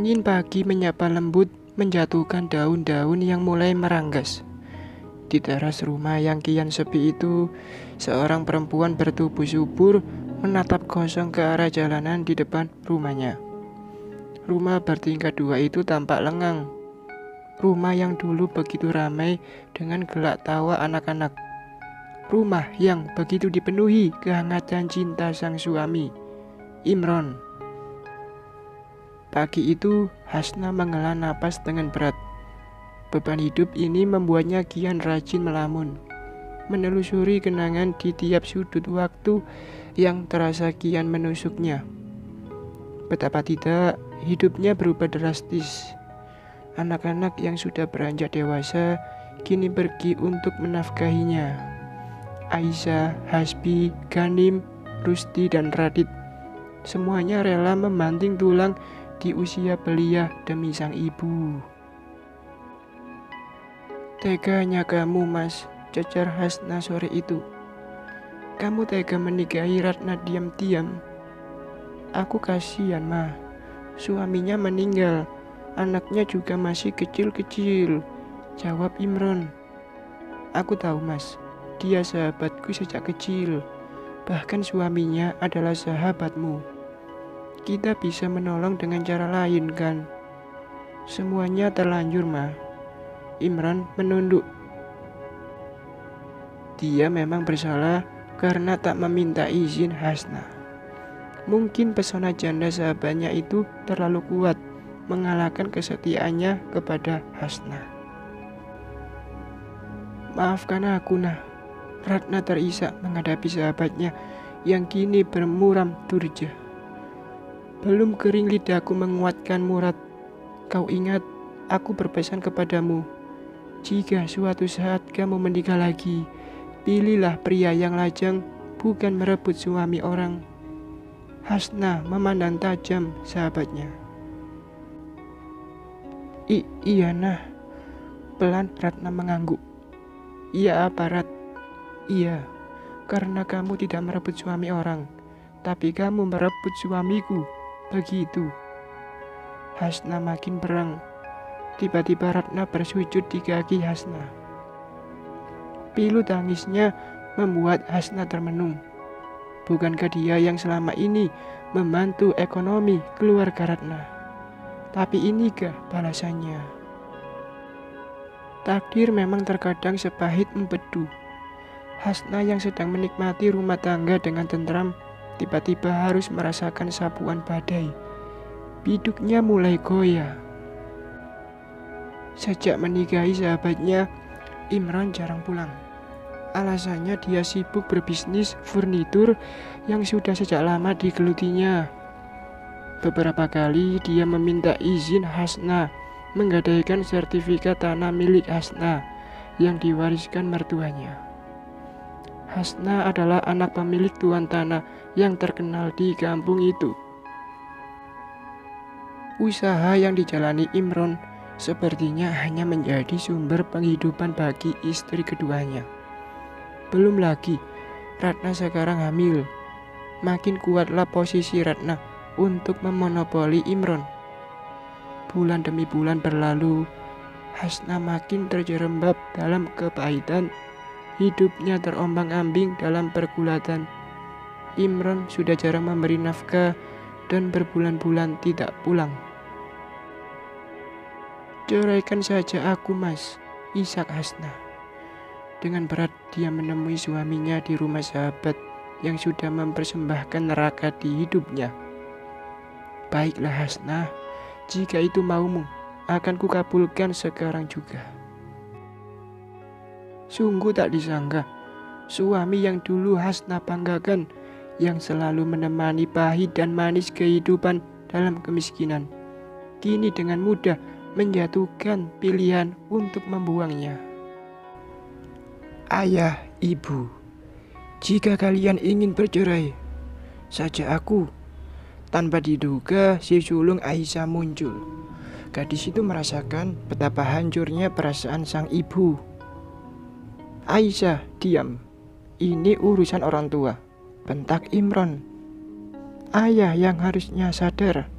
Angin pagi menyapa lembut, menjatuhkan daun-daun yang mulai meranggas. Di teras rumah yang kian sepi itu, seorang perempuan bertubuh subur menatap kosong ke arah jalanan di depan rumahnya. Rumah bertingkat 2 itu tampak lengang. Rumah yang dulu begitu ramai dengan gelak tawa anak-anak. Rumah yang begitu dipenuhi kehangatan cinta sang suami, Imron. Pagi itu, Hasna menghela napas dengan berat. Beban hidup ini membuatnya kian rajin melamun, menelusuri kenangan di tiap sudut waktu yang terasa kian menusuknya. Betapa tidak, hidupnya berubah drastis. Anak-anak yang sudah beranjak dewasa kini pergi untuk menafkahinya. Aisyah, Hasbi, Ganim, Rusti, dan Radit semuanya rela membanting tulang di usia belia demi sang ibu. Teganya kamu, Mas, cecar Hasna sore itu. Kamu tega menikahi Ratna diam-diam. Aku kasihan, Ma. Suaminya meninggal, anaknya juga masih kecil-kecil, jawab Imron. Aku tahu, Mas, dia sahabatku sejak kecil. Bahkan suaminya adalah sahabatmu. Kita bisa menolong dengan cara lain, kan? Semuanya terlanjur, Ma. Imran menunduk. Dia memang bersalah karena tak meminta izin Hasna. Mungkin pesona janda sahabatnya itu terlalu kuat mengalahkan kesetiaannya kepada Hasna. Maafkan aku, Nah. Ratna terisak menghadapi sahabatnya yang kini bermuram durja. Belum kering lidahku menguatkan Murad. Kau ingat, aku berpesan kepadamu. Jika suatu saat kamu menikah lagi, pilihlah pria yang lajang, bukan merebut suami orang. Hasna memandang tajam sahabatnya. Iya, Nah. Pelan Ratna mengangguk. Iya apa, Rat? Iya, karena kamu tidak merebut suami orang, tapi kamu merebut suamiku. Begitu. Hasna makin berang. Tiba-tiba Ratna bersujud di kaki Hasna. Pilu tangisnya membuat Hasna termenung. Bukankah dia yang selama ini membantu ekonomi keluarga Ratna? Tapi inikah balasannya? Takdir memang terkadang sepahit empedu. Hasna yang sedang menikmati rumah tangga dengan tentram tiba-tiba harus merasakan sapuan badai. Biduknya mulai goyah. Sejak menikahi sahabatnya, Imran jarang pulang. Alasannya dia sibuk berbisnis furnitur yang sudah sejak lama digelutinya. Beberapa kali dia meminta izin Hasna menggadaikan sertifikat tanah milik Hasna yang diwariskan mertuanya. Hasna adalah anak pemilik tuan tanah yang terkenal di kampung itu. Usaha yang dijalani Imron sepertinya hanya menjadi sumber penghidupan bagi istri keduanya. Belum lagi, Ratna sekarang hamil. Makin kuatlah posisi Ratna untuk memonopoli Imron. Bulan demi bulan berlalu, Hasna makin terjerembab dalam kepahitan. Hidupnya terombang-ambing dalam pergulatan. Imron sudah jarang memberi nafkah dan berbulan-bulan tidak pulang. Ceraikan saja aku, Mas, isak Hasna. Dengan berat dia menemui suaminya di rumah sahabat yang sudah mempersembahkan neraka di hidupnya. Baiklah Hasna, jika itu maumu, akan kukabulkan sekarang juga. Sungguh tak disangka, suami yang dulu Hasna banggakan, yang selalu menemani pahit dan manis kehidupan dalam kemiskinan, kini dengan mudah menjatuhkan pilihan untuk membuangnya. Ayah, ibu, jika kalian ingin bercerai, saja aku. Tanpa diduga, si sulung Aisyah muncul. Gadis itu merasakan betapa hancurnya perasaan sang ibu. Aisyah, diam. Ini urusan orang tua, bentak Imron. Ayah yang harusnya sadar.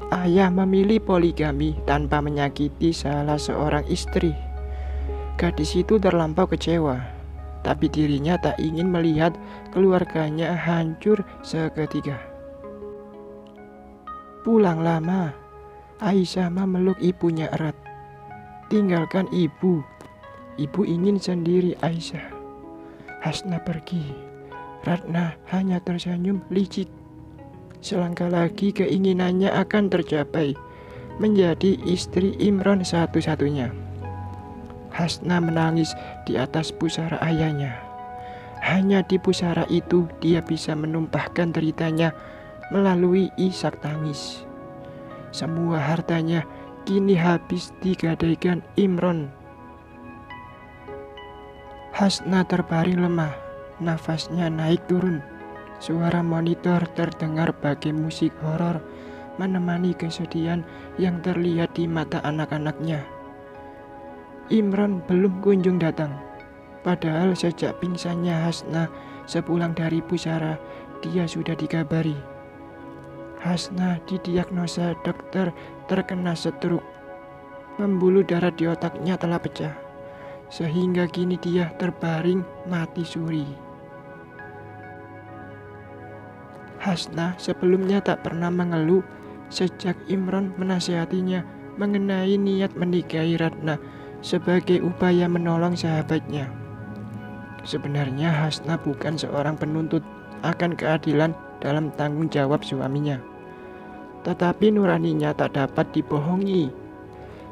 Ayah memilih poligami tanpa menyakiti salah seorang istri. Gadis itu terlampau kecewa, tapi dirinya tak ingin melihat keluarganya hancur seketika. Pulang lama, Aisyah memeluk ibunya erat. Tinggalkan ibu. Ibu ingin sendiri, Aisyah. Hasna pergi. Ratna hanya tersenyum licik. Selangkah lagi keinginannya akan tercapai, menjadi istri Imron satu-satunya. Hasna menangis di atas pusara ayahnya. Hanya di pusara itu dia bisa menumpahkan deritanya melalui isak tangis. Semua hartanya kini habis digadaikan Imron. Hasna terbaring lemah, nafasnya naik turun. Suara monitor terdengar bagai musik horor menemani kesedihan yang terlihat di mata anak-anaknya. Imron belum kunjung datang. Padahal sejak pingsannya Hasna sepulang dari pusara, dia sudah dikabari. Hasna didiagnosa dokter terkena stroke. Pembuluh darah di otaknya telah pecah, sehingga kini dia terbaring mati suri. Hasna sebelumnya tak pernah mengeluh sejak Imron menasihatinya mengenai niat menikahi Ratna sebagai upaya menolong sahabatnya. Sebenarnya Hasna bukan seorang penuntut akan keadilan dalam tanggung jawab suaminya, tetapi nuraninya tak dapat dibohongi.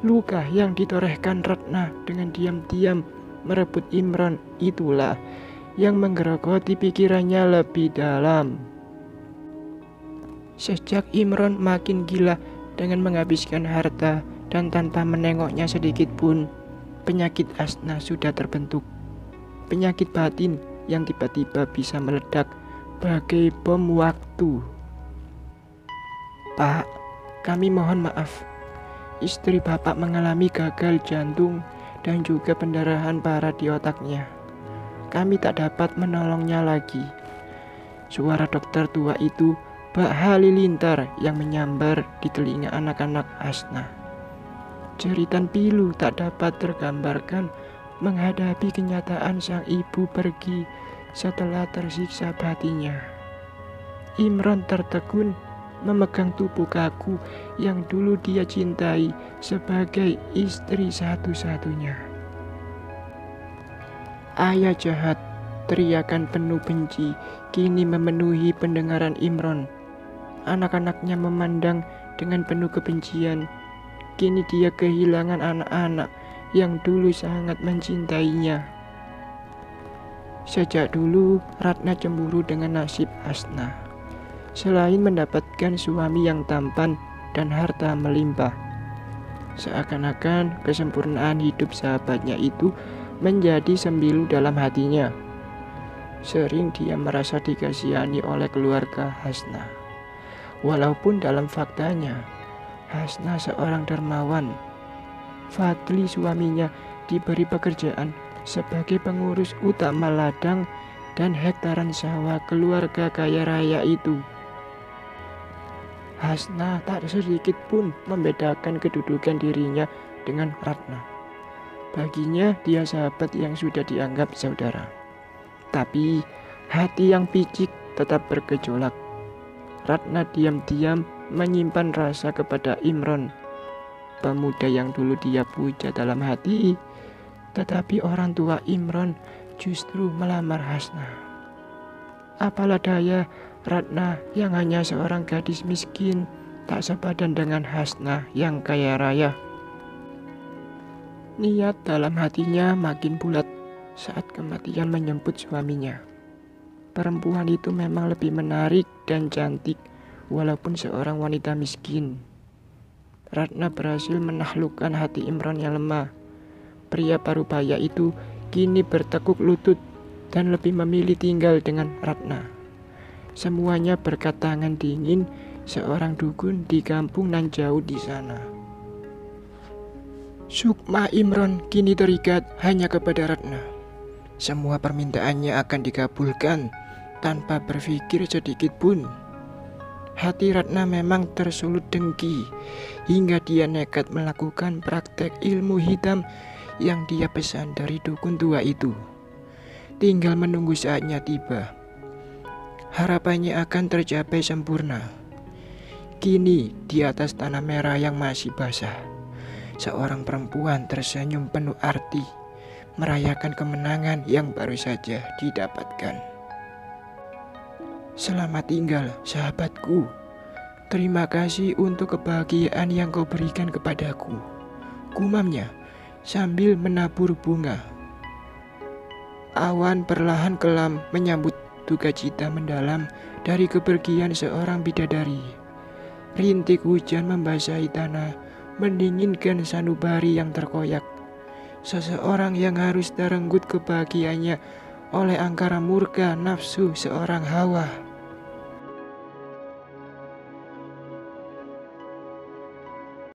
Luka yang ditorehkan Ratna dengan diam-diam merebut Imron itulah yang menggerogoti pikirannya lebih dalam. Sejak Imron makin gila dengan menghabiskan harta dan tanpa menengoknya sedikit pun, penyakit Hasna sudah terbentuk. Penyakit batin yang tiba-tiba bisa meledak bagai bom waktu. Pak, kami mohon maaf. Istri Bapak mengalami gagal jantung dan juga pendarahan parah di otaknya. Kami tak dapat menolongnya lagi. Suara dokter tua itu bak halilintar yang menyambar di telinga anak-anak Hasna. Jeritan pilu tak dapat tergambarkan menghadapi kenyataan sang ibu pergi setelah tersiksa batinnya. Imron tertegun memegang tubuh kaku yang dulu dia cintai sebagai istri satu-satunya. Ayah jahat, teriakan penuh benci kini memenuhi pendengaran Imron. Anak-anaknya memandang dengan penuh kebencian. Kini dia kehilangan anak-anak yang dulu sangat mencintainya. Sejak dulu Ratna cemburu dengan nasib Hasna. Selain mendapatkan suami yang tampan dan harta melimpah, seakan-akan kesempurnaan hidup sahabatnya itu menjadi sembilu dalam hatinya. Sering dia merasa dikasihani oleh keluarga Hasna. Walaupun dalam faktanya Hasna seorang dermawan. Fadli suaminya diberi pekerjaan sebagai pengurus utama ladang dan hektaran sawah keluarga kaya raya itu. Hasna tak sedikit pun membedakan kedudukan dirinya dengan Ratna. Baginya dia sahabat yang sudah dianggap saudara. Tapi hati yang picik tetap bergejolak. Ratna diam-diam menyimpan rasa kepada Imron, pemuda yang dulu dia puja dalam hati. Tetapi orang tua Imron justru melamar Hasna. Apalah daya Ratna yang hanya seorang gadis miskin tak sepadan dengan Hasna yang kaya raya. Niat dalam hatinya makin bulat saat kematian menyambut suaminya. Perempuan itu memang lebih menarik dan cantik walaupun seorang wanita miskin. Ratna berhasil menaklukkan hati Imron yang lemah. Pria parubaya itu kini bertekuk lutut dan lebih memilih tinggal dengan Ratna. Semuanya berkat tangan dingin seorang dukun di kampung nan jauh di sana. Sukma Imron kini terikat hanya kepada Ratna. Semua permintaannya akan dikabulkan tanpa berpikir sedikit pun. Hati Ratna memang tersulut dengki hingga dia nekat melakukan praktek ilmu hitam yang dia pesan dari dukun tua itu. Tinggal menunggu saatnya tiba. Harapannya akan tercapai sempurna. Kini di atas tanah merah yang masih basah, seorang perempuan tersenyum penuh arti, merayakan kemenangan yang baru saja didapatkan. Selamat tinggal, sahabatku. Terima kasih untuk kebahagiaan yang kau berikan kepadaku, gumamnya sambil menabur bunga. Awan perlahan kelam menyambut duka cita mendalam dari kepergian seorang bidadari. Rintik hujan membasahi tanah, mendinginkan sanubari yang terkoyak. Seseorang yang harus terenggut kebahagiaannya oleh angkara murka nafsu seorang Hawa.